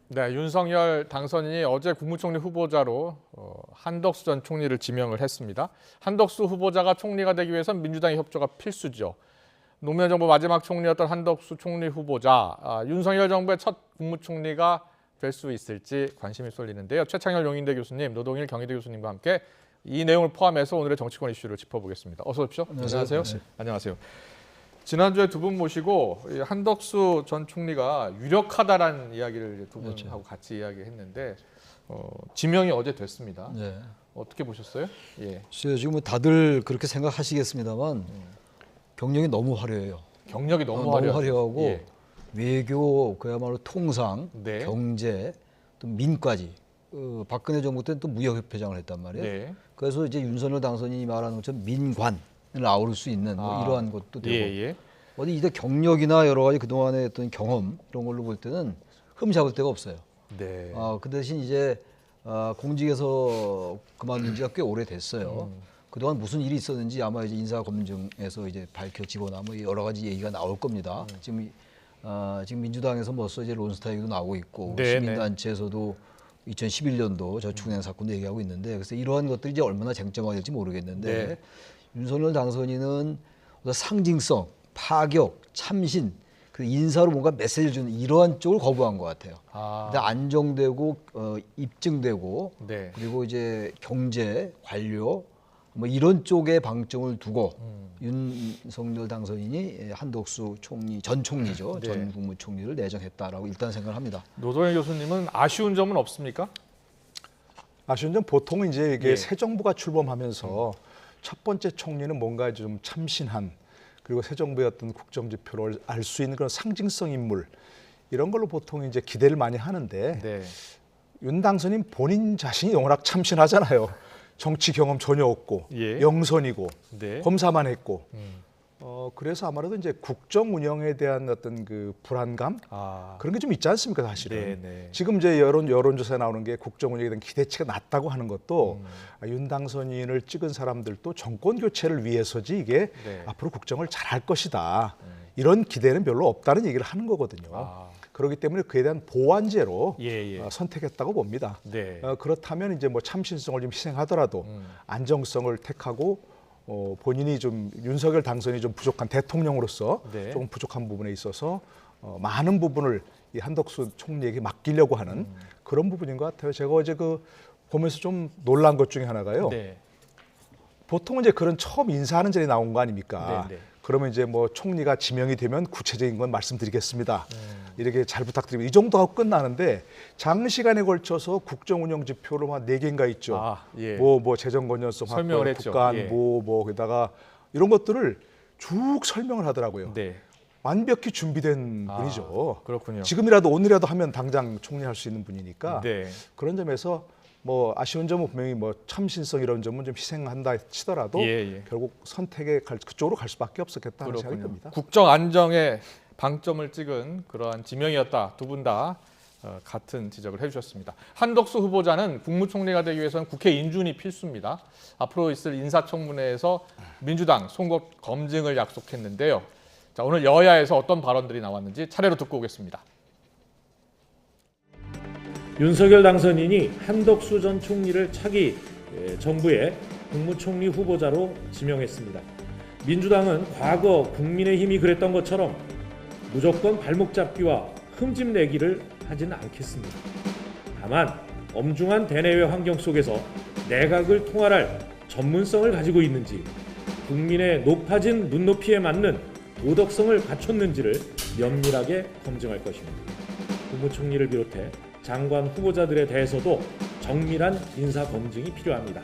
네, 윤석열 당선인이 어제 국무총리 후보자로 한덕수 전 총리를 지명을 했습니다. 한덕수 후보자가 총리가 되기 위해선 민주당의 협조가 필수죠. 노무현 정부 마지막 총리였던 한덕수 총리 후보자, 윤석열 정부의 첫 국무총리가 될 수 있을지 관심이 쏠리는데요. 최창열 용인대 교수님, 노동일 경희대 교수님과 함께 이 내용을 포함해서 오늘의 정치권 이슈를 짚어보겠습니다. 어서 오십시오. 안녕하세요. 네. 안녕하세요. 지난주에 두 분 모시고 한덕수 전 총리가 유력하다라는 이야기를 두 분하고 그렇죠. 같이 이야기했는데 지명이 어제 됐습니다. 네. 어떻게 보셨어요? 예. 지금 뭐 다들 그렇게 생각하시겠습니다만 경력이 너무 화려해요. 경력이 너무 화려하고 예. 외교, 그야말로 통상, 네. 경제, 또 민까지. 박근혜 정부 때는 또 무역협회장을 했단 말이에요. 네. 그래서 이제 윤석열 당선인이 말하는 것처럼 민관을 아우를 수 있는 뭐 이러한 것도 되고 예. 어디 이제 경력이나 여러 가지 그동안의 어떤 경험 이런 걸로 볼 때는 흠잡을 데가 없어요. 네. 그 대신 이제 공직에서 그만둔 지가 꽤 오래됐어요. 그동안 무슨 일이 있었는지 아마 이제 인사검증에서 이제 밝혀지거나 뭐 여러 가지 얘기가 나올 겁니다. 지금 민주당에서 벌써 이제 론스타 얘기도 나오고 있고 네, 시민단체에서도 2011년도 저축은행 사건도 얘기하고 있는데 그래서 이러한 것들이 이제 얼마나 쟁점화가 될지 모르겠는데 네. 윤석열 당선인은 상징성, 파격, 참신, 그 인사로 뭔가 메시지를 주는 이러한 쪽을 거부한 것 같아요. 안정되고 입증되고 네. 그리고 이제 경제, 관료 뭐 이런 쪽에 방점을 두고 윤석열 당선인이 한덕수 총리, 전 총리죠. 네. 전 국무총리를 내정했다라고 일단 생각을 합니다. 노동일 교수님은 아쉬운 점은 없습니까? 아쉬운 점 보통은 이제 이게 새 정부가 출범하면서 첫 번째 총리는 뭔가 좀 참신한 그리고 새 정부의 어떤 국정 지표를 알 수 있는 그런 상징성 인물 이런 걸로 보통 이제 기대를 많이 하는데 네. 윤 당선인 본인 자신이 워낙 참신하잖아요. 정치 경험 전혀 없고 영선이고 네. 검사만 했고 그래서 아무래도 이제 국정 운영에 대한 어떤 그 불안감 그런 게 좀 있지 않습니까 사실은 네. 지금 이제 여론조사에 나오는 게 국정 운영에 대한 기대치가 낮다고 하는 것도 윤 당선인을 찍은 사람들도 정권 교체를 위해서지 이게 네. 앞으로 국정을 잘할 것이다 이런 기대는 별로 없다는 얘기를 하는 거거든요. 그렇기 때문에 그에 대한 보완제로 선택했다고 봅니다. 네. 그렇다면 이제 뭐 참신성을 좀 희생하더라도 안정성을 택하고 본인이 좀 윤석열 당선이 좀 부족한 대통령으로서 네. 조금 부족한 부분에 있어서 많은 부분을 이 한덕수 총리에게 맡기려고 하는 그런 부분인 것 같아요. 제가 어제 그 보면서 좀 놀란 것 중에 하나가요. 네. 보통은 이제 그런 처음 인사하는 자리에 나온 거 아닙니까? 네. 그러면 이제 뭐 총리가 지명이 되면 구체적인 건 말씀드리겠습니다. 이렇게 잘 부탁드립니다. 이 정도 하고 끝나는데 장시간에 걸쳐서 국정 운영 지표로 한 4개인가 있죠. 뭐 재정 건전성 확보, 국가안 뭐 게다가 이런 것들을 쭉 설명을 하더라고요. 네. 완벽히 준비된 분이죠. 그렇군요. 지금이라도 오늘이라도 하면 당장 총리할 수 있는 분이니까 네. 그런 점에서 뭐 아쉬운 점은 분명히 뭐 참신성 이런 점은 좀 희생한다 치더라도 결국 선택에 그쪽으로 갈 수밖에 없었겠다 하는 생각이 듭니다. 국정 안정에 방점을 찍은 그러한 지명이었다. 두 분 다 같은 지적을 해주셨습니다. 한덕수 후보자는 국무총리가 되기 위해서는 국회 인준이 필수입니다. 앞으로 있을 인사청문회에서 민주당 송곳 검증을 약속했는데요. 자, 오늘 여야에서 어떤 발언들이 나왔는지 차례로 듣고 오겠습니다. 윤석열 당선인이 한덕수 전 총리를 차기 정부의 국무총리 후보자로 지명했습니다. 민주당은 과거 국민의힘이 그랬던 것처럼 무조건 발목 잡기와 흠집 내기를 하지는 않겠습니다. 다만 엄중한 대내외 환경 속에서 내각을 통할할 전문성을 가지고 있는지 국민의 높아진 눈높이에 맞는 도덕성을 갖췄는지를 면밀하게 검증할 것입니다. 국무총리를 비롯해 장관 후보자들에 대해서도 정밀한 인사 검증이 필요합니다.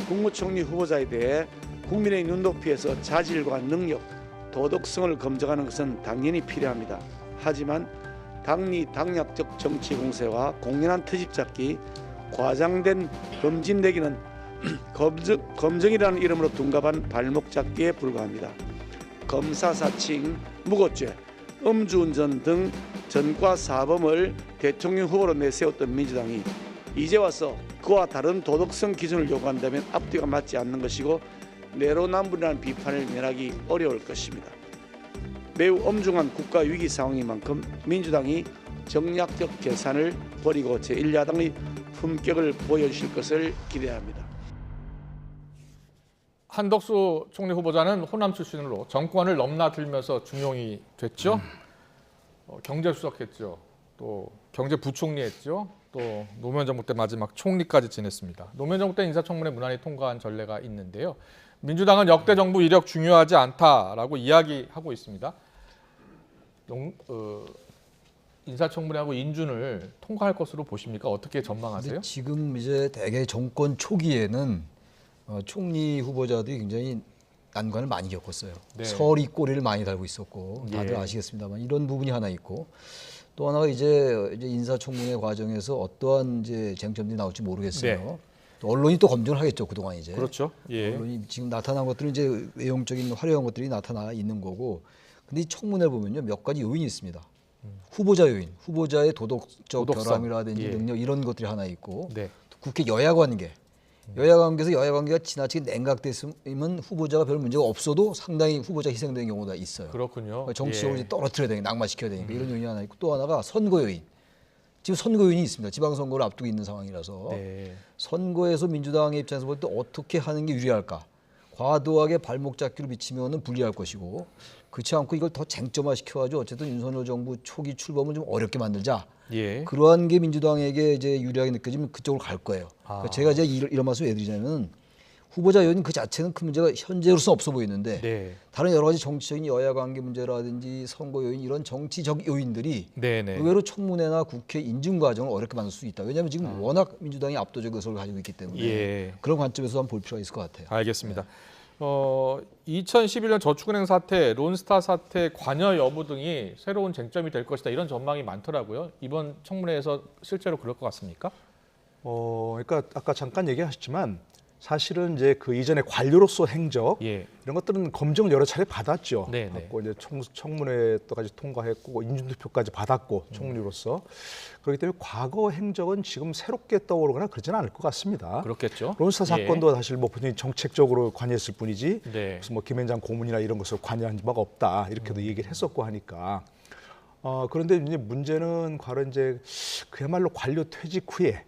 국무총리 후보자에 대해 국민의 눈높이에서 자질과 능력, 도덕성을 검증하는 것은 당연히 필요합니다. 하지만 당리 당략적 정치 공세와 공연한 트집 잡기, 과장된 검진 내기는 검증이라는 이름으로 둔갑한 발목 잡기에 불과합니다. 검사 사칭, 무고죄, 음주운전 등 전과 사범을 대통령 후보로 내세웠던 민주당이 이제 와서 그와 다른 도덕성 기준을 요구한다면 앞뒤가 맞지 않는 것이고 내로남불이라는 비판을 면하기 어려울 것입니다. 매우 엄중한 국가 위기 상황인 만큼 민주당이 정략적 계산을 버리고 제1야당의 품격을 보여주실 것을 기대합니다. 한덕수 총리 후보자는 호남 출신으로 정권을 넘나들면서 중용이 됐죠. 경제수석했죠. 또 경제부총리했죠. 또 노무현 정부 때 마지막 총리까지 지냈습니다. 노무현 정부 때 인사청문회 무난히 통과한 전례가 있는데요. 민주당은 역대 정부 이력 중요하지 않다라고 이야기하고 있습니다. 인사청문회하고 인준을 통과할 것으로 보십니까? 어떻게 전망하세요? 근데 지금 이제 대개 정권 초기에는 총리 후보자들이 굉장히 난관을 많이 겪었어요. 네. 서리 꼬리를 많이 달고 있었고 다들 예. 아시겠습니다만 이런 부분이 하나 있고 또 하나가 이제 인사청문회 과정에서 어떠한 이제 쟁점들이 나올지 모르겠어요. 네. 또 언론이 또 검증을 하겠죠 그동안 이제. 그렇죠. 예. 언론이 지금 나타난 것들은 이제 외형적인 화려한 것들이 나타나 있는 거고. 근데 이 청문회 보면요 몇 가지 요인이 있습니다. 후보자 요인, 후보자의 도덕성. 결함이라든지 예. 능력 이런 것들이 하나 있고 네. 또 국회 여야 관계. 여야 관계에서 여야 관계가 지나치게 냉각됐으면 후보자가 별 문제가 없어도 상당히 후보자 희생되는 경우가 있어요. 그렇군요. 정치적으로 예. 이제 떨어뜨려야 되니까 낙마시켜야 되니까 이런 요인이 하나 있고 또 하나가 선거 요인. 지금 선거 요인이 있습니다. 지방선거를 앞두고 있는 상황이라서 네. 선거에서 민주당의 입장에서 볼 때 어떻게 하는 게 유리할까? 과도하게 발목 잡기로 비치면은 불리할 것이고 그렇지 않고 이걸 더 쟁점화 시켜가지고 어쨌든 윤석열 정부 초기 출범을 좀 어렵게 만들자. 예. 그러한 게 민주당에게 이제 유리하게 느껴지면 그쪽으로 갈 거예요. 그러니까 제가 이제 이런 말씀 왜 드리냐면 후보자 요인 그 자체는 큰 문제가 현재로서는 없어 보이는데 네. 다른 여러 가지 정치적인 여야 관계 문제라든지 선거 요인 이런 정치적 요인들이 네네. 의외로 청문회나 국회 인증 과정을 어렵게 만들 수 있다. 왜냐하면 지금 워낙 민주당이 압도적 의석을 가지고 있기 때문에 예. 그런 관점에서 한번 볼 필요가 있을 것 같아요. 알겠습니다. 2011년 저축은행 사태, 론스타 사태 관여 여부 등이 새로운 쟁점이 될 것이다. 이런 전망이 많더라고요. 이번 청문회에서 실제로 그럴 것 같습니까? 그러니까 아까 잠깐 얘기하셨지만 사실은 이제 그 이전에 관료로서 행적 예. 이런 것들은 검증을 여러 차례 받았죠. 네네. 받고 이제 청문회까지 통과했고 인준투표까지 받았고 총리로서 그렇기 때문에 과거 행적은 지금 새롭게 떠오르거나 그러지는 않을 것 같습니다. 그렇겠죠. 론스타 예. 사건도 사실 뭐 본인이 정책적으로 관여했을 뿐이지 네. 무슨 뭐 김앤장 고문이나 이런 것을 관여한 바가 없다 이렇게도 얘기를 했었고 하니까 그런데 이제 문제는 과연 이제 그야말로 관료 퇴직 후에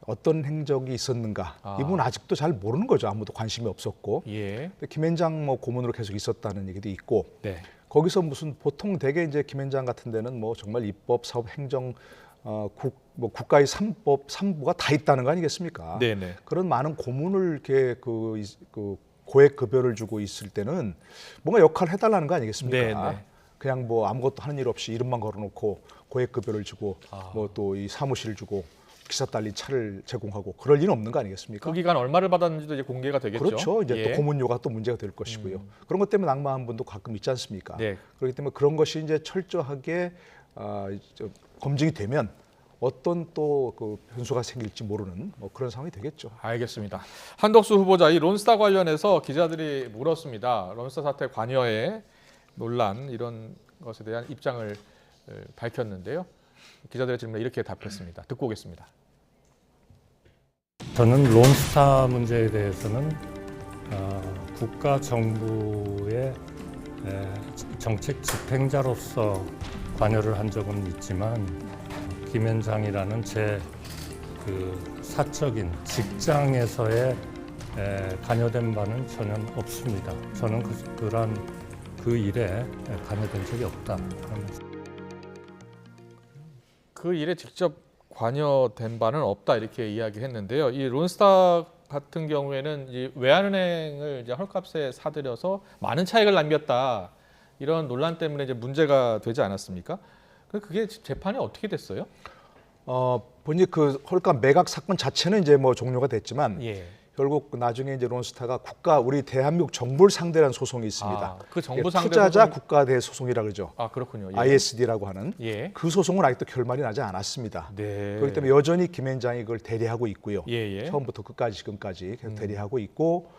어떤 행적이 있었는가 이 부분은 아직도 잘 모르는 거죠. 아무도 관심이 없었고 예. 김앤장 뭐 고문으로 계속 있었다는 얘기도 있고 네. 거기서 무슨 보통 대개 이제 김앤장 같은 데는 뭐 정말 입법, 사업, 행정, 국가의 삼부가 다 있다는 거 아니겠습니까? 네네. 그런 많은 고문을 이렇게 그 고액 급여를 주고 있을 때는 뭔가 역할을 해달라는 거 아니겠습니까? 네네. 그냥 뭐 아무것도 하는 일 없이 이름만 걸어놓고 고액 급여를 주고 뭐 또 이 사무실을 주고 기사 딸린 차를 제공하고 그럴 리는 없는 거 아니겠습니까? 그 기간 얼마를 받았는지도 이제 공개가 되겠죠. 그렇죠. 이제 예. 또 고문료가 또 문제가 될 것이고요. 그런 것 때문에 낙마한 분도 가끔 있지 않습니까? 네. 그렇기 때문에 그런 것이 이제 철저하게 검증이 되면 어떤 또 그 변수가 생길지 모르는 뭐 그런 상황이 되겠죠. 알겠습니다. 한덕수 후보자 이 론스타 관련해서 기자들이 물었습니다. 론스타 사태 관여의 논란 이런 것에 대한 입장을 밝혔는데요. 기자들의 질문에 이렇게 답했습니다. 듣고 오겠습니다. 저는 론스타 문제에 대해서는 국가 정부의 정책 집행자로서 관여를 한 적은 있지만 김앤장이라는 제 그 사적인 직장에서의 관여된 바는 전혀 없습니다. 저는 그 일에 관여된 적이 없다. 그 일에 직접 관여된 바는 없다 이렇게 이야기했는데요. 이 론스타 같은 경우에는 이 외환은행을 이제 헐값에 사들여서 많은 차익을 남겼다 이런 논란 때문에 이제 문제가 되지 않았습니까? 그게 재판이 어떻게 됐어요? 본인이 그 헐값 매각 사건 자체는 이제 뭐 종료가 됐지만 예. 결국 나중에 이제 론스타가 우리 대한민국 정부를 상대로 한 소송이 있습니다. 그 정부 상대 투자자 소송이- 국가대소송이라고 그러죠. 그렇군요. 예. ISD라고 하는 예. 그 소송은 아직도 결말이 나지 않았습니다. 네. 그렇기 때문에 여전히 김앤장이 그걸 대리하고 있고요. 예. 처음부터 끝까지 지금까지 계속 대리하고 있고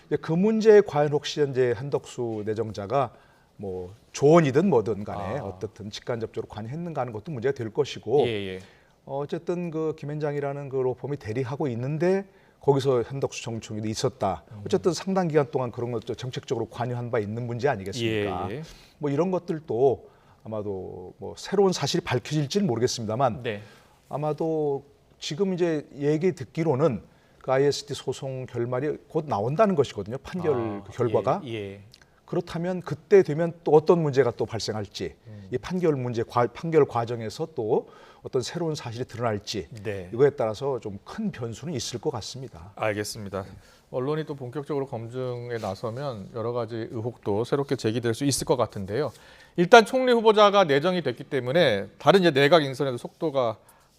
이제 그 문제에 과연 혹시 이제 한덕수 내정자가 뭐 조언이든 뭐든 간에 어떻든 직간접적으로 관여했는가 하는 것도 문제가 될 것이고 예. 어쨌든 그 김앤장이라는 그 로펌이 대리하고 있는데 거기서 한덕수 정총리도 있었다. 어쨌든 상당 기간 동안 그런 것도 정책적으로 관여한 바 있는 문제 아니겠습니까? 예. 뭐 이런 것들도 아마도 뭐 새로운 사실이 밝혀질지는 모르겠습니다만 네. 아마도 지금 이제 얘기 듣기로는 그 ISD 소송 결말이 곧 나온다는 것이거든요. 판결 그 결과가. 예. 그렇다면 그때 되면 또 어떤 문제가 또 발생할지 이 판결 과정에서 또 어떤 새로운 사실이 드러날지 네. 이거에 따라서 좀 큰 변수는 있을 것 같습니다. 알겠습니다. 언론이 또 본격적으로 검증에 나서면 여러 가지 의혹도 새롭게 제기될 수 있을 것 같은데요. 일단 총리 후보자가 내정이 됐기 때문에 다른 이제 내각 인선에도 속도가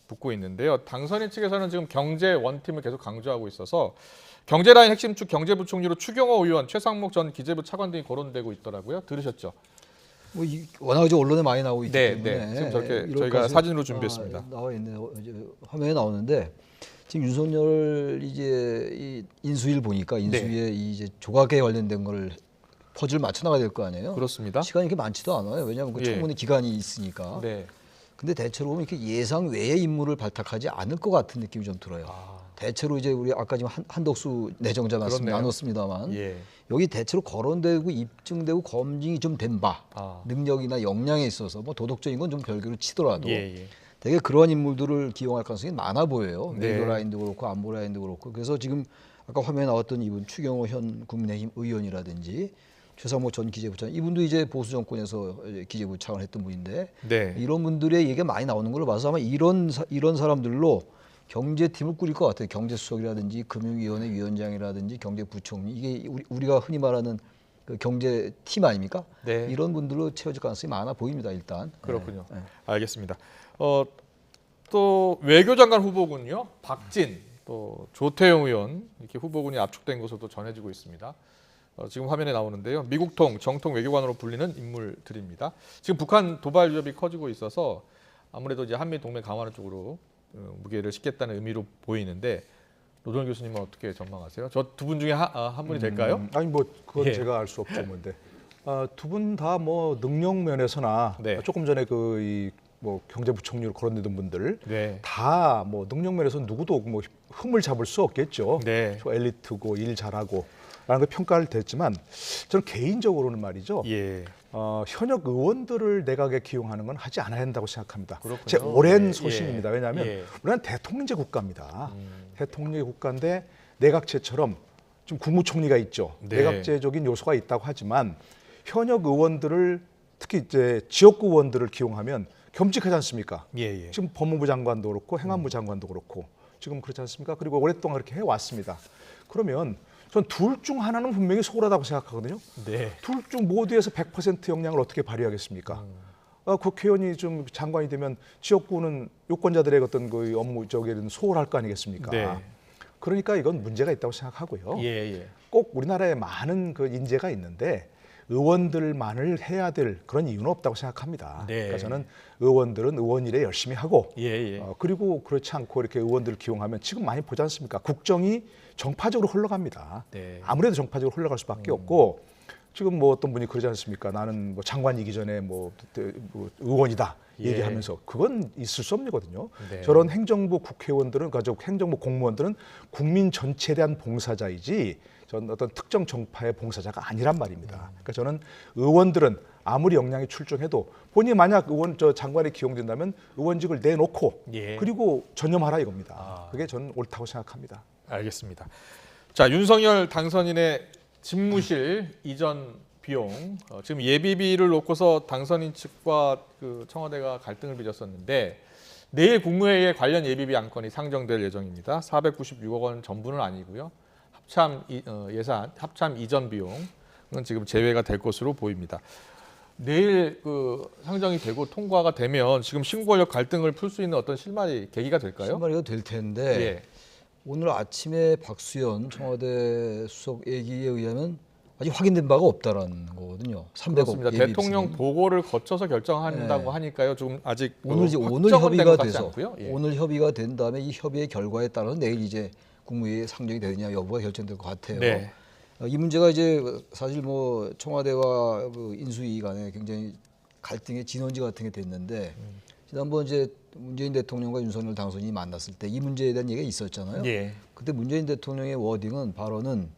붙고 있는데요. 당선인 측에서는 지금 경제 원팀을 계속 강조하고 있어서 경제라인 핵심축 경제부총리로 추경호 의원, 최상목 전 기재부 차관 등이 거론되고 있더라고요. 들으셨죠? 뭐 워낙 이제 언론에 많이 나오고 있기 네, 때문에 네. 지금 저렇게 이런 저희가 것을- 사진으로 준비했습니다. 나와 있네요. 이제 화면에 나오는데 지금 윤석열 이제 이 인수위를 보니까 인수위에 이 이제 조각에 관련된 걸 퍼즐 맞춰 나가야 될 거 아니에요. 그렇습니다. 시간이 이렇게 많지도 않아요. 왜냐하면 그 예. 청문회 기간이 있으니까. 네. 근데 대체로 보면 이렇게 예상 외의 인물을 발탁하지 않을 것 같은 느낌이 좀 들어요. 대체로 이제 우리 아까 지금 한덕수 내정자 말씀 그렇네요. 나눴습니다만 예. 여기 대체로 거론되고 입증되고 검증이 좀 된 바 능력이나 역량에 있어서 뭐 도덕적인 건 좀 별개로 치더라도 예. 되게 그러한 인물들을 기용할 가능성이 많아 보여요. 네. 외교 라인도 그렇고 안보 라인도 그렇고. 그래서 지금 아까 화면에 나왔던 이분 추경호 현 국민의힘 의원이라든지 최상목 전 기재부차관 이분도 이제 보수 정권에서 이제 기재부 차관을 했던 분인데 네. 이런 분들의 얘기가 많이 나오는 걸로 봐서 아마 이런 사람들로 경제팀을 꾸릴 것 같아요. 경제수석이라든지 금융위원회 위원장이라든지 경제부총리 이게 우리가 흔히 말하는 그 경제팀 아닙니까? 네. 이런 분들로 채워질 가능성이 많아 보입니다. 일단. 그렇군요. 네. 알겠습니다. 또 외교장관 후보군요. 박진, 또 조태용 의원 이렇게 후보군이 압축된 것으로도 전해지고 있습니다. 지금 화면에 나오는데요. 미국통, 정통 외교관으로 불리는 인물들입니다. 지금 북한 도발 위협이 커지고 있어서 아무래도 이제 한미 동맹 강화하는 쪽으로 무게를 싣겠다는 의미로 보이는데 노정일 교수님은 어떻게 전망하세요? 저 두 분 중에 한 분이 될까요? 아니 뭐 그건 예. 제가 알 수 없죠, 뭔데. 두 분 다 뭐 능력 면에서나 네. 조금 전에 뭐 경제부총리로 거론되던 분들 네. 다 뭐 능력 면에서 누구도 뭐 흠을 잡을 수 없겠죠. 네. 저 엘리트고 일 잘하고 라는 걸 평가를 됐지만 저는 개인적으로는 말이죠. 예. 현역 의원들을 내각에 기용하는 건 하지 않아야 한다고 생각합니다. 그렇군요. 제 오랜 예. 소신입니다. 왜냐하면 예. 우리는 대통령제 국가입니다. 대통령제 국가인데 내각제처럼 지금 국무총리가 있죠. 네. 내각제적인 요소가 있다고 하지만 현역 의원들을 특히 이제 지역구 의원들을 기용하면 겸직하지 않습니까? 예. 지금 법무부 장관도 그렇고 행안부 장관도 그렇고 지금 그렇지 않습니까? 그리고 오랫동안 그렇게 해왔습니다. 그러면 전 둘 중 하나는 분명히 소홀하다고 생각하거든요. 네. 둘 중 모두에서 100% 역량을 어떻게 발휘하겠습니까? 국회의원이 좀 장관이 되면 지역구는 유권자들의 어떤 그 업무적인 소홀할 거 아니겠습니까? 네. 그러니까 이건 문제가 있다고 생각하고요. 예. 꼭 우리나라에 많은 그 인재가 있는데 의원들만을 해야 될 그런 이유는 없다고 생각합니다. 네. 그러니까 저는 의원들은 의원 일에 열심히 하고 예. 그리고 그렇지 않고 이렇게 의원들을 기용하면 지금 많이 보지 않습니까? 국정이 정파적으로 흘러갑니다. 네. 아무래도 정파적으로 흘러갈 수밖에 없고 지금 뭐 어떤 분이 그러지 않습니까? 나는 뭐 장관이기 전에 뭐 의원이다 예. 얘기하면서 그건 있을 수 없는 거거든요. 네. 저런 행정부 국회의원들은 행정부 공무원들은 국민 전체에 대한 봉사자이지 전 어떤 특정 정파의 봉사자가 아니란 말입니다. 그러니까 저는 의원들은 아무리 역량이 출중해도 본인이 만약 장관에 기용된다면 의원직을 내놓고 예. 그리고 전념하라 이겁니다. 그게 저는 옳다고 생각합니다. 알겠습니다. 자, 윤석열 당선인의 집무실 이전 비용 지금 예비비를 놓고서 당선인 측과 그 청와대가 갈등을 빚었었는데 내일 국무회의에 관련 예비비 안건이 상정될 예정입니다. 496억 원 전부는 아니고요. 합참 이전 비용은 지금 제외가 될 것으로 보입니다. 내일 그 상정이 되고 통과가 되면 지금 신권력 갈등을 풀 수 있는 어떤 실마리 계기가 될까요? 실마리가 될 텐데 예. 오늘 아침에 박수현 청와대 수석 얘기에 의하면 아직 확인된 바가 없다라는 거거든요. 300억 그렇습니다. 예비 대통령 입수는. 보고를 거쳐서 결정한다고 네. 하니까요. 좀 아직 오늘 확정은 협의가 된것 같지 돼서 않고요. 예. 오늘 협의가 된 다음에 이 협의의 결과에 따라서 내일 이제 국무회의에 상정이 되느냐 여부가 결정될 것 같아요. 네. 이 문제가 이제 사실 뭐 청와대와 그 인수위 간에 굉장히 갈등의 진원지 같은 게 됐는데 지난번 이제 문재인 대통령과 윤석열 당선인이 만났을 때 이 문제에 대한 얘기가 있었잖아요. 예. 그때 문재인 대통령의 워딩은 발언은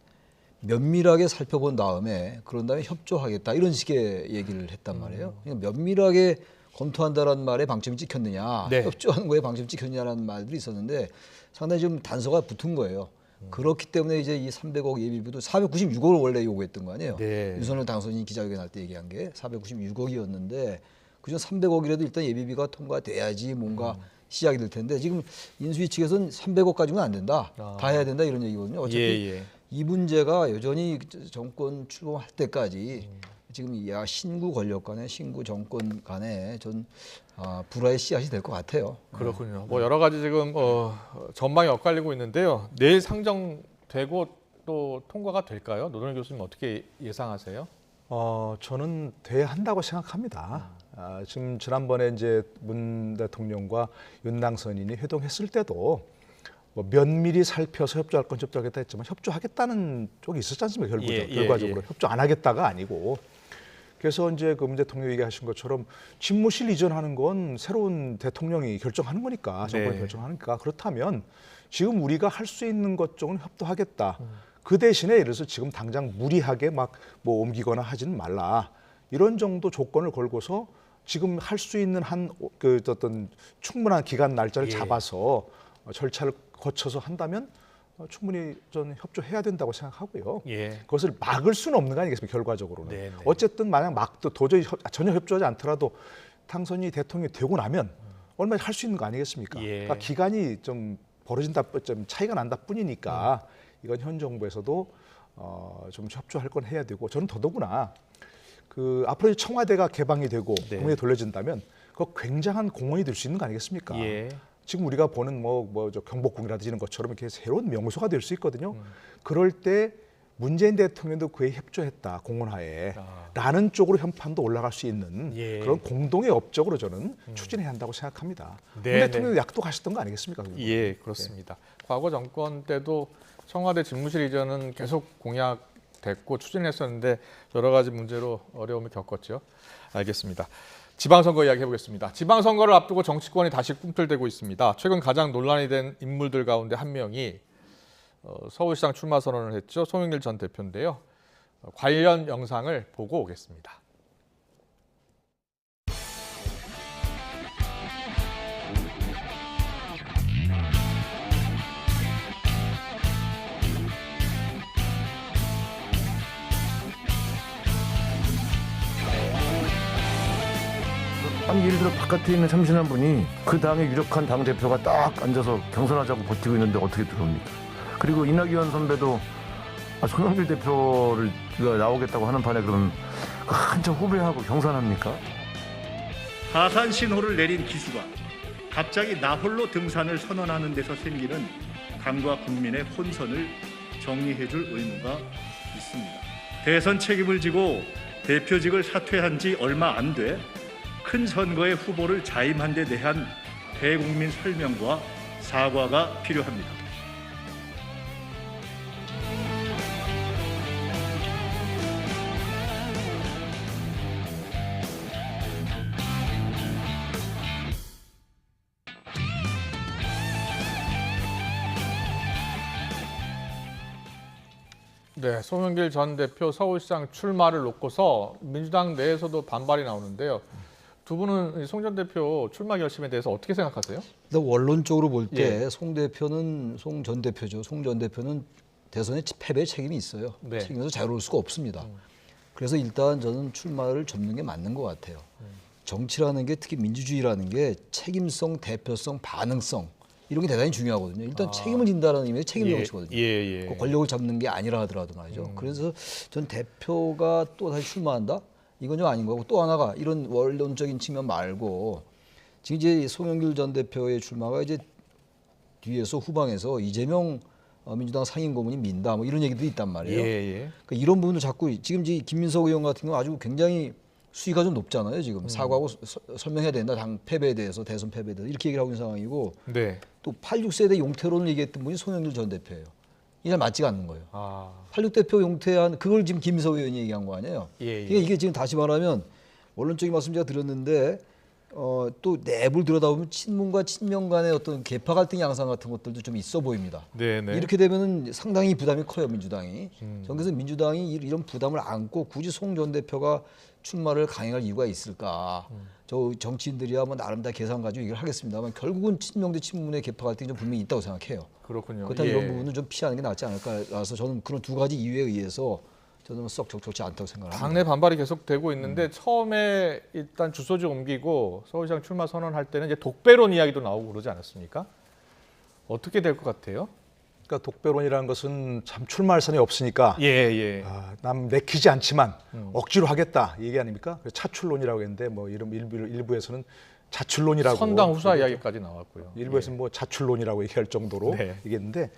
면밀하게 살펴본 다음에 그런 다음에 협조하겠다 이런 식의 얘기를 했단 말이에요. 그러니까 면밀하게 검토한다라는 말에 방점이 찍혔느냐, 네. 협조하는 거에 방점이 찍혔느냐라는 말들이 있었는데 상당히 좀 단서가 붙은 거예요. 그렇기 때문에 이제 이 300억 예비비도 496억을 원래 요구했던 거 아니에요. 네. 윤석열 당선인이 기자회견할 때 얘기한 게 496억이었는데 그중 300억이라도 일단 예비비가 통과돼야지 뭔가 시작이 될 텐데 지금 인수위 측에서는 300억 가지고는 안 된다. 다 해야 된다 이런 얘기거든요. 어차피 예. 이 문제가 여전히 정권 출범할 때까지 지금 이 신구 권력 간에 신구 정권 간에 전 불화의 씨앗이 될 것 같아요. 그렇군요. 뭐 여러 가지 지금 전망이 엇갈리고 있는데요. 내일 상정되고 또 통과가 될까요? 노동현 교수님 어떻게 예상하세요? 저는 돼야 한다고 생각합니다. 지금 지난번에 이제 문 대통령과 윤 당선인이 회동했을 때도 뭐 면밀히 살펴서 협조할 건 협조하겠다 했지만 협조하겠다는 쪽이 있었지 않습니까? 결과적으로 협조 안 하겠다가 아니고. 그래서 이제 그 문 대통령이 얘기하신 것처럼 집무실 이전하는 건 새로운 대통령이 결정하는 거니까 정권이 결정하니까 그렇다면 지금 우리가 할 수 있는 것 쪽은 협조하겠다. 그 대신에 예를 들어서 지금 당장 무리하게 막 뭐 옮기거나 하지는 말라. 이런 정도 조건을 걸고서 지금 할 수 있는 그 어떤 충분한 기간 날짜를 잡아서 절차를 거쳐서 한다면 충분히 전 협조해야 된다고 생각하고요. 그것을 막을 수는 없는 거 아니겠습니까? 결과적으로는. 네네. 어쨌든 만약 막도 도저히 전혀 협조하지 않더라도 당선이 대통령이 되고 나면 얼마나 할 수 있는 거 아니겠습니까? 그러니까 기간이 좀 벌어진다, 좀 차이가 난다 뿐이니까 이건 현 정부에서도 좀 협조할 건 해야 되고 저는 더더구나 그 앞으로 청와대가 개방이 되고 국민에 돌려진다면 그거 굉장한 공헌이 될 수 있는 거 아니겠습니까? 지금 우리가 보는 저 경복궁이라든지 이런 것처럼 이렇게 새로운 명소가 될 수 있거든요. 그럴 때 문재인 대통령도 그에 협조했다 공헌하에 라는 쪽으로 현판도 올라갈 수 있는 그런 공동의 업적으로 저는 추진해야 한다고 생각합니다. 문 대통령도 약속하셨던 거 아니겠습니까? 예, 그렇습니다. 과거 정권 때도 청와대 집무실 이전은 계속 공약됐고 추진했었는데 여러 가지 문제로 어려움을 겪었죠. 알겠습니다. 지방선거 이야기 해보겠습니다. 지방선거를 앞두고 정치권이 다시 꿈틀대고 있습니다. 최근 가장 논란이 된 인물들 가운데 한 명이 서울시장 출마 선언을 했죠. 송영길 전 대표인데요. 관련 영상을 보고 오겠습니다. 아니 예를 들어 바깥에 있는 참신한 분이 그 당의 유력한 당 대표가 딱 앉아서 경선하자고 버티고 있는데 어떻게 들어옵니까? 그리고 이낙연 선배도 송영길 대표가 나오겠다고 하는 판에 그러면 한참 후배하고 경선합니까? 하산 신호를 내린 기수가 갑자기 나홀로 등산을 선언하는 데서 생기는 당과 국민의 혼선을 정리해줄 의무가 있습니다. 대선 책임을 지고 대표직을 사퇴한 지 얼마 안 돼 큰 선거의 후보를 자임한 데 대한 대국민 설명과 사과가 필요합니다. 네, 송영길 전 대표 서울시장 출마를 놓고서 민주당 내에서도 반발이 나오는데요. 두 분은 송 전 대표 출마 결심에 대해서 어떻게 생각하세요? 원론적으로 볼 때 송 전 대표죠. 송 전 대표는 대선의 패배에 책임이 있어요. 책임에서 자유로울 수가 없습니다. 그래서 일단 저는 출마를 접는 게 맞는 것 같아요. 정치라는 게 특히 민주주의라는 게 책임성, 대표성, 반응성 이런 게 대단히 중요하거든요. 일단 책임을 진다는 의미의 책임 정치거든요. 권력을 잡는 게 아니라 하더라도 말이죠. 그래서 전 대표가 또 다시 출마한다? 이건 좀 아닌 거고 또 하나가 이런 원론적인 측면 말고 지금 이제 송영길 전 대표의 출마가 이제 뒤에서 후방에서 이재명 민주당 상임고문이 민다 뭐 이런 얘기도 있단 말이에요. 그러니까 이런 부분도 자꾸 지금 이제 김민석 의원 같은 경우 아주 굉장히 수위가 좀 높잖아요. 지금 사과하고 설명해야 된다. 당 패배에 대해서 대선 패배에 대해서 이렇게 얘기를 하고 있는 상황이고 또 86세대 용태론을 얘기했던 분이 송영길 전 대표예요. 이게 맞지가 않는 거예요. 86대표 용태한 그걸 지금 김민석 의원이 얘기한 거 아니에요. 그러니까 이게 지금 다시 말하면 원론적인 말씀 제가 드렸는데 또 내부를 들여다보면 친문과 친명 간의 어떤 계파 갈등 양상 같은 것들도 좀 있어 보입니다. 네네. 이렇게 되면은 상당히 부담이 커요, 민주당이. 저는 그래서 민주당이 이런 부담을 안고 굳이 송 전 대표가 출마를 강행할 이유가 있을까? 저 정치인들이야 뭐 나름 다 계산 가지고 얘기를 하겠습니다만 결국은 친명 대 친문의 계파 갈등이 좀 분명히 있다고 생각해요. 그렇군요. 그렇다면 예. 이런 부분은 좀 피하는 게 낫지 않을까. 그래서 저는 그런 두 가지 이유에 의해서 저는 썩 적절치 않다고 생각합니다. 당내 반발이 계속되고 있는데 처음에 일단 주소지 옮기고 서울시장 출마 선언할 때는 이제 독배론 이야기도 나오고 그러지 않았습니까? 어떻게 될 것 같아요? 그러니까 독배론이라는 것은 참 출마할 사람이 없으니까 예. 남 내키지 않지만 억지로 하겠다 이 얘기 아닙니까? 그래서 차출론이라고 했는데 뭐 이런 일부에서는 자출론이라고 선당 후사 이야기까지 나왔고요. 일부에서는 뭐 자출론이라고 얘기할 정도로 네. 얘기했는데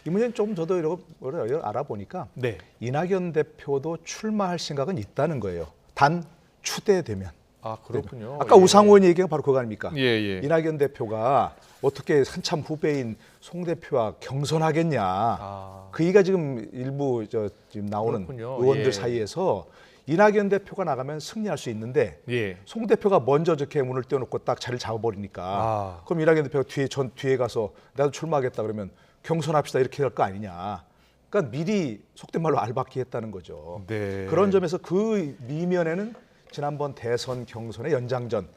이 문제는 좀 저도 이렇게 알아보니까 네. 이낙연 대표도 출마할 생각은 있다는 거예요. 단 추대되면. 아 그렇군요. 아까 예. 우상호 의원 얘기가 바로 그거 아닙니까? 예. 이낙연 대표가 어떻게 한참 후배인 송 대표와 경선하겠냐. 그 얘기가 지금 일부 지금 나오는 그렇군요. 의원들 예. 사이에서 이낙연 대표가 나가면 승리할 수 있는데 예. 송 대표가 먼저 저렇게 문을 띄워놓고 딱 자리를 잡아버리니까 그럼 이낙연 대표가 뒤에 가서 나도 출마하겠다 그러면 경선합시다 이렇게 할 거 아니냐. 그러니까 미리 속된 말로 알박기 했다는 거죠. 네. 그런 점에서 그 미면에는 지난번 대선 경선의 연장전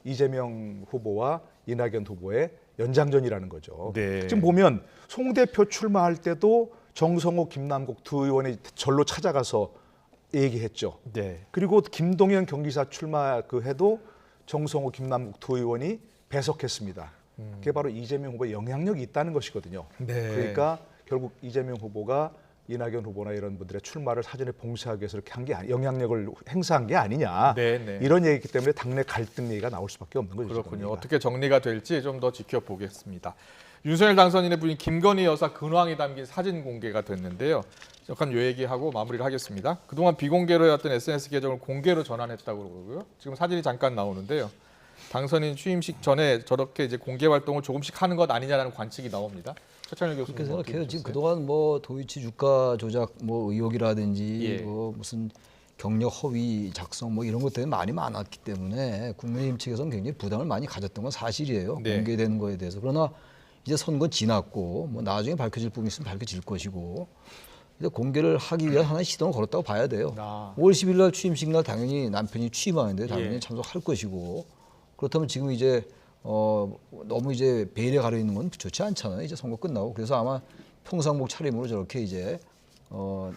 이재명 후보와 이낙연 후보의 연장전이라는 거죠. 네. 지금 보면 송 대표 출마할 때도 정성호, 김남국 두 의원이 절로 찾아가서 얘기했죠. 네. 그리고 김동연 경기사 출마 그 해도 정성호, 김남국 두 의원이 배석했습니다. 그게 바로 이재명 후보의 영향력이 있다는 것이거든요. 네. 그러니까 결국 이재명 후보가 이낙연 후보나 이런 분들의 출마를 사전에 봉쇄하기 위해서 이렇게 한 게 영향력을 행사한 게 아니냐. 네. 이런 얘기이기 때문에 당내 갈등 얘기가 나올 수밖에 없는 거죠. 그렇군요. 지금 어떻게 정리가 될지 좀 더 지켜보겠습니다. 윤석열 당선인의 부인 김건희 여사 근황이 담긴 사진 공개가 됐는데요. 잠깐 요 얘기하고 마무리를 하겠습니다. 그동안 비공개로 해왔던 SNS 계정을 공개로 전환했다고 그러고요. 지금 사진이 잠깐 나오는데요. 당선인 취임식 전에 저렇게 이제 공개 활동을 조금씩 하는 것 아니냐라는 관측이 나옵니다. 최창일 교수님 그렇게 어떻게 생각해요. 지금 보셨어요? 그동안 뭐 도이치 주가 조작 뭐 의혹이라든지 예. 뭐 무슨 경력 허위 작성 뭐 이런 것들이 많이 많았기 때문에 국민의힘 측에서는 굉장히 부담을 많이 가졌던 건 사실이에요. 네. 공개되는 거에 대해서. 그러나 이제 선거 지났고 뭐 나중에 밝혀질 부분이 있으면 밝혀질 것이고 이제 공개를 하기 위한 하나의 시도는 걸었다고 봐야 돼요. 5월 10일 날 취임식 날 당연히 남편이 취임하는데 당연히 예. 참석할 것이고 그렇다면 지금 이제 너무 이제 베일에 가려 있는 건 좋지 않잖아요. 이제 선거 끝나고 그래서 아마 평상복 차림으로 저렇게 이제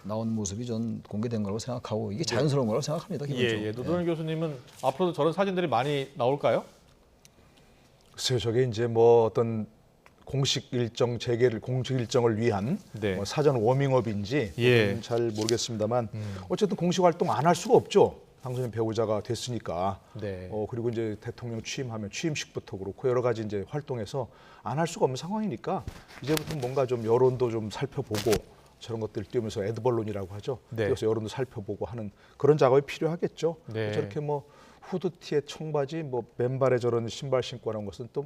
나온 모습이 전 공개된 거라고 생각하고 이게 자연스러운 거라고 생각합니다. 기본적으로. 예. 노동현 교수님은 앞으로도 저런 사진들이 많이 나올까요? 글쎄요, 저게 이제 뭐 어떤 공식 일정을 위한 네. 뭐 사전 워밍업인지 예. 잘 모르겠습니다만 어쨌든 공식 활동 안 할 수가 없죠. 당선인 배우자가 됐으니까. 네. 그리고 이제 대통령 취임하면 취임식부터 그렇고 여러 가지 이제 활동해서 안 할 수가 없는 상황이니까 이제부터 뭔가 좀 여론도 좀 살펴보고 저런 것들 띄우면서 애드벌론이라고 하죠. 네. 띄워서 여론도 살펴보고 하는 그런 작업이 필요하겠죠. 네. 저렇게 뭐 후드티에 청바지, 뭐 맨발에 저런 신발 신고 하는 것은 또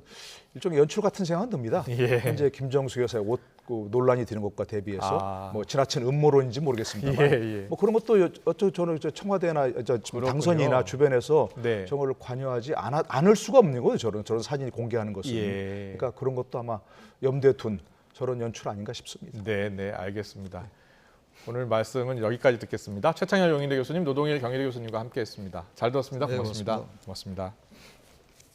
일종의 연출 같은 생각은 듭니다. 예. 현재 김정수 여사의 옷 논란이 되는 것과 대비해서 뭐 지나친 음모론인지 모르겠습니다만 예. 뭐 그런 것도 저는 청와대나 당선이나 주변에서 네. 저걸 관여하지 않을 수가 없는 거죠. 저런 사진이 공개하는 것은. 예. 그러니까 그런 것도 아마 염두에 둔 저런 연출 아닌가 싶습니다. 네, 알겠습니다. 오늘 말씀은 여기까지 듣겠습니다. 최창현 용인대 교수님, 노동일 경희대 교수님과 함께했습니다. 잘 들었습니다. 네, 고맙습니다. 고맙습니다. 고맙습니다.